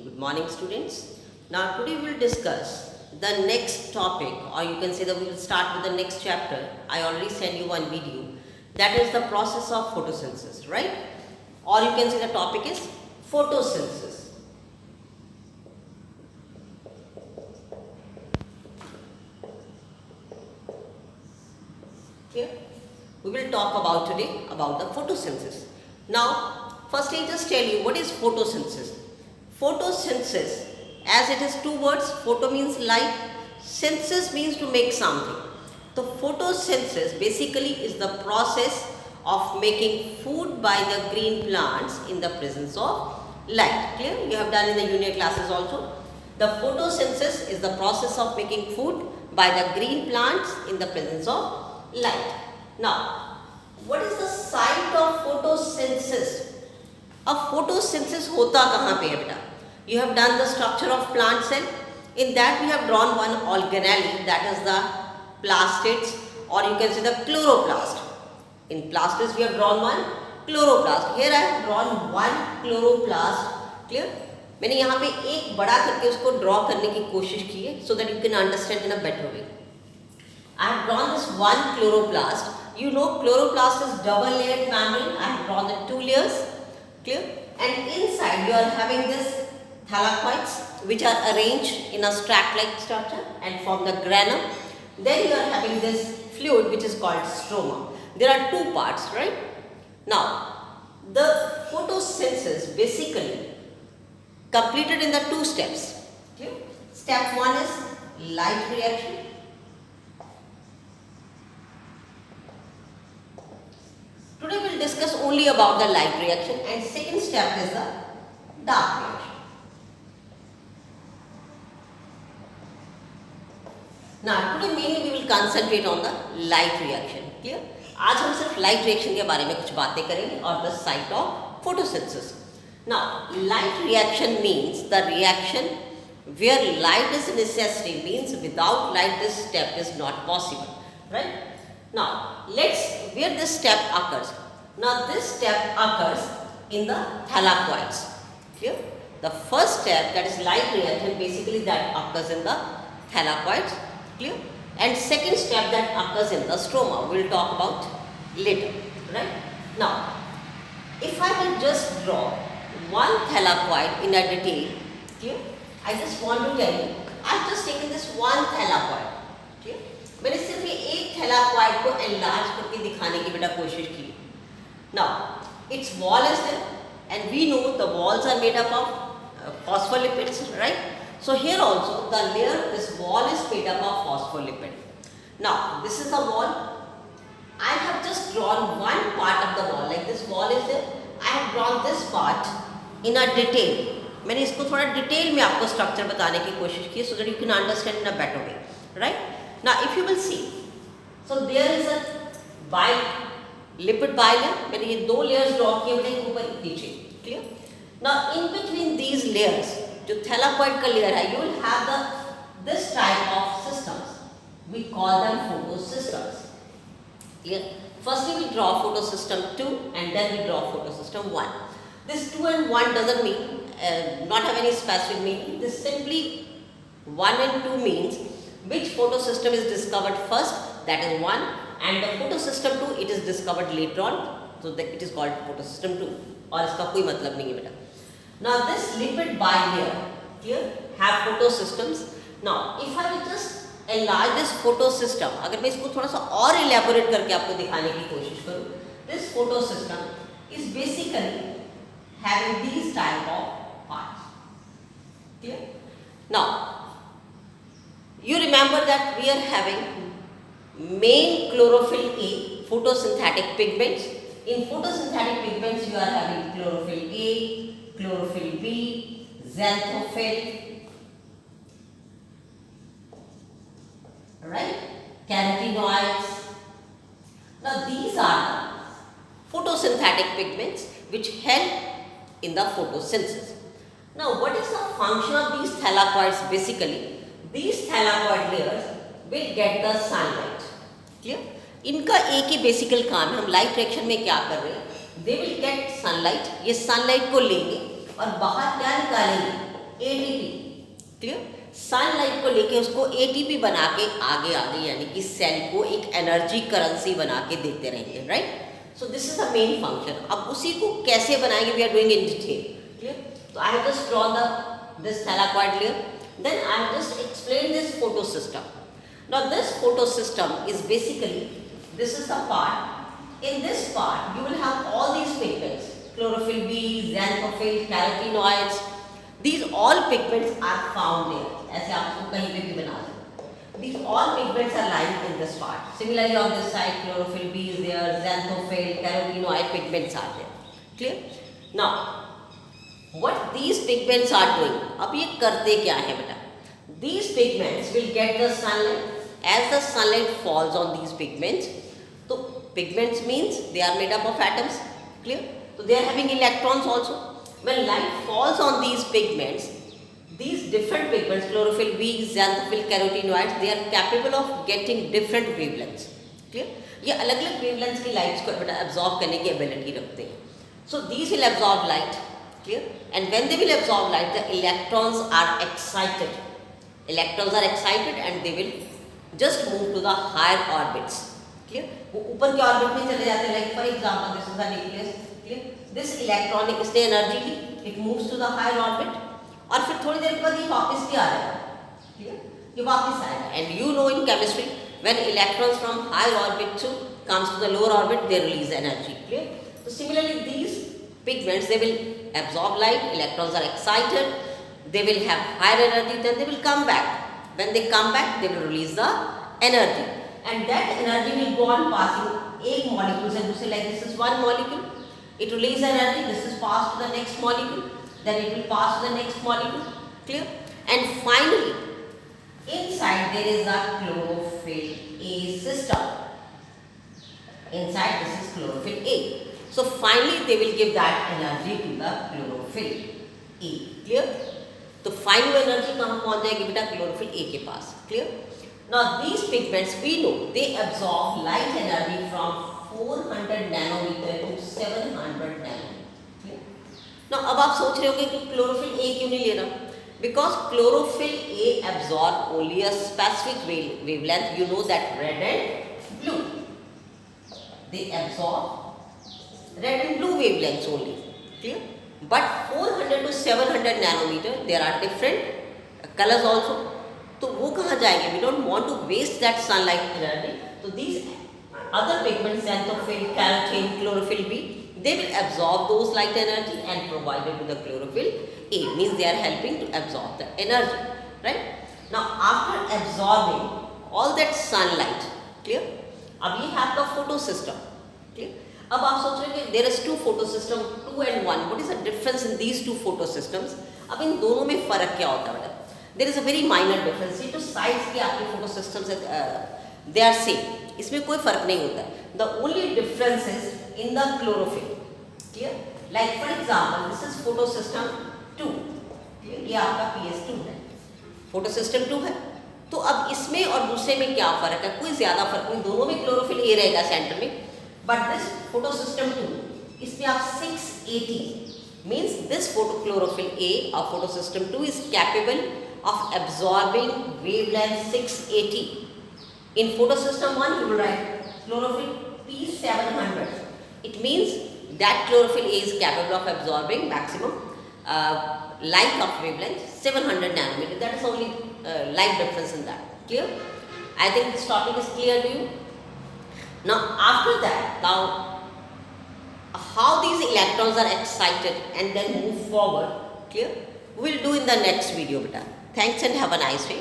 Good morning, students. Now, today we will discuss the next topic, or you can say that we will start with the next chapter. I already sent you one video. That is the process of photosynthesis, right? Or you can say the topic is photosynthesis. Here, we will talk about today about the photosynthesis. Now, first I just tell you what is photosynthesis. Photosynthesis, as it is two words, photo means light, synthesis means to make something. The photosynthesis basically is the process of making food by the green plants in the presence of light. Clear? You have done in the junior classes also. The photosynthesis is the process of making food by the green plants in the presence of light. Now, what is the site of photosynthesis? A photosynthesis hota kahan pe hai beta? You have done the structure of plant cell. In that we have drawn one organelle, that is the plastids, or you can say the chloroplast. In plastids we have drawn one chloroplast. Here I have drawn one chloroplast. Clear? मैंने यहाँ पे एक बड़ा करके उसको draw करने की कोशिश की है so that you can understand in a better way. I have drawn this one chloroplast. You know chloroplast is double layered membrane. I have drawn the two layers. Clear? And inside you are having this thylakoids which are arranged in a tract-like structure and form the granum. Then you are having this fluid which is called stroma. There are two parts, right? Now, the photosynthesis basically completed in the two steps. Okay? Step 1 is light reaction. Today we will discuss only about the light reaction, and second step is the dark reaction. Now, today mainly we will concentrate on the light reaction. Clear? आज हम सिर्फ light reaction के बारे में कुछ बातें करेंगे और the site of photosynthesis. Now, light reaction means the reaction where light is a necessity, means without light this step is not possible, right? Now, where this step occurs. Now, this step occurs in the thylakoids. Clear? The first step, that is light reaction, basically that occurs in the thylakoids. Clear? And second step that occurs in the stroma, we will talk about later, right? Now, if I will just draw one thylakoid in a detail, clear? I just want to tell you, I have just taken this one thylakoid, clear? मैंने सिर्फ ये एक thylakoid को enlarge करके दिखाने की बेटा कोशिश की. Now, its wall is there, and we know the walls are made up of phospholipids, right? So here also the layer, this wall is made up of phospholipid. Now, this is the wall. I have just drawn one part of the wall, like this wall is there. I have drawn this part in a detail. मैंने इसको थोड़ा detail में आपको structure बताने की कोशिश की so that you can understand in a better way, right? Now, if you will see, so there is a lipid bilayer. मैंने ये दो layers draw किए हैं ऊपर नीचे, clear? Now, in between these layers, जो thylakoid का layer है, you will have this type of systems. We call them photosystems. Clear? Firstly, we draw photosystem 2 and then we draw photosystem 1. This 2 and 1 doesn't mean, not have any specific meaning. This simply 1 and 2 means which photosystem is discovered first, that is 1, and the photosystem 2 it is discovered later on, so that it is called photosystem 2. और इसका कोई मतलब नहीं है बेटा. Now this lipid bilayer, clear, have photosystems. Now if I will just enlarge this photosystem, अगर मैं इसको थोड़ा सा और elaborate करके आपको दिखाने की कोशिश करूँ, this photosystem is basically having these type of parts. Clear? Now, you remember that we are having main chlorophyll A, photosynthetic pigments. In photosynthetic pigments, you are having chlorophyll A, chlorophyll B, xanthophyll, right? Carotenoids. Now, these are photosynthetic pigments which help in the photosynthesis. Now, what is the function of these thylakoids basically? These thylakoid layers will get the sunlight. Clear? इनका एक ही बेसिकल काम है. हम light reaction में क्या कर रहे हैं? They will get sunlight. ये sunlight को लेंगे और बाहर क्या निकालेंगे? एटीपी, क्लियर, सनलाइट को लेके उसको एटीपी बना के आगे आगे यानी कि सेल को एक एनर्जी करेंसी बना के देते रहेंगे, right. So this is the main function. अब उसी को कैसे बनाएंगे we are doing in detail, clear. तो I have just drawn this thylakoid layer, then I have just explain this photo system. Now this photo system is basically, this is the part. In this part you will have all these pigments, chlorophyll B, xanthophyll, carotenoids. These all pigments are found there. ऐसे आपको कहीं पे भी बना सकते। These all pigments are lying in this part. Similarly on this side chlorophyll B is there, xanthophyll, carotenoid pigments are there. Clear? Now what these pigments are doing, अब ये करते क्या है बेटा? These pigments will get the sunlight. As the sunlight falls on these pigments, so pigments means they are made up of atoms, clear? So they are having electrons also. When light falls on these pigments, these different pigments, chlorophyll B, xanthophyll, carotenoids, they are capable of getting different wavelengths, clear? ये अलग-अलग wavelengths की lights को absorb करने की ability रखते हैं. So these will absorb light, clear? And when they will absorb light, the electrons are excited. Electrons are excited and they will just move to the higher orbits, clear? वो ऊपर के orbit में चले जाते हैं, like for example this is the nucleus, clear? This electron इसने energy ली, it moves to the higher orbit और फिर थोड़ी देर बाद ये वापस भी आ जाएगा, clear? ये वापस आएगा। And you know in chemistry when electrons from higher orbit to comes to the lower orbit they release energy, clear? So similarly these pigments they will absorb light, electrons are excited, they will have higher energy, then they will come back. When they come back, they will release the energy, and that energy will go on passing एक molecule से दूसरे, like this is one molecule, it release energy, this is passed to the next molecule, then it will pass to the next molecule, clear? And finally, inside there is a chlorophyll A system. Inside this is chlorophyll A. So finally, they will give that energy to the chlorophyll A, clear? तो final energy कहाँ पहुँच जाएगी बेटा? Chlorophyll A के पास, clear? Now these pigments we know they absorb light energy from 400 nanometer to 700 nanometer. Now अब आप सोच रहे होंगे कि क्लोरोफिल ए क्यों नहीं लेना? Because chlorophyll A absorb only a specific wavelength, you know that red and blue, they absorb red and blue wavelengths only, clear? But 400 to 700 nanometer, there are different colors also. तो वो कहाँ जाएंगे? We don't want to waste that sunlight energy. So these other pigments, xanthophyll, carotene, chlorophyll B, they will absorb those light energy and provide it to the chlorophyll A. Means they are helping to absorb the energy, right? Now after absorbing all that sunlight, clear? अब ये है आपका photo system, clear? अब आप सोच रहे हैं कि there is two photosystem, 2 and 1, what is the difference in these two photosystems? अब इन दोनों में फ़र्क क्या होता है बेटा? There is a very minor difference. ये जो साइज के आपके फोटो सिस्टम्स है दे आर सेम, इसमें कोई फ़र्क नहीं होता है। The only difference is in the chlorophyll, clear? Like for example this is photo system 2, clear? ये आपका PS2 है, फोटो सिस्टम 2 है। तो अब इसमें और दूसरे में क्या फ़र्क है? कोई ज़्यादा फ़र्क नहीं, दोनों में क्लोरोफिल ए रहेगा सेंटर में। But this photosystem 2, इसमें आप 680 means this chlorophyll A of photosystem 2 is capable of absorbing wavelength 680. In photosystem 1 you will write chlorophyll P700. It means that chlorophyll A is capable of absorbing maximum light of wavelength 700 nanometer. That is only light difference in that. Clear? I think this topic is clear to you. Now after that, now how these electrons are excited and then move forward, clear? We will do in the next video beta. Thanks and have a nice day.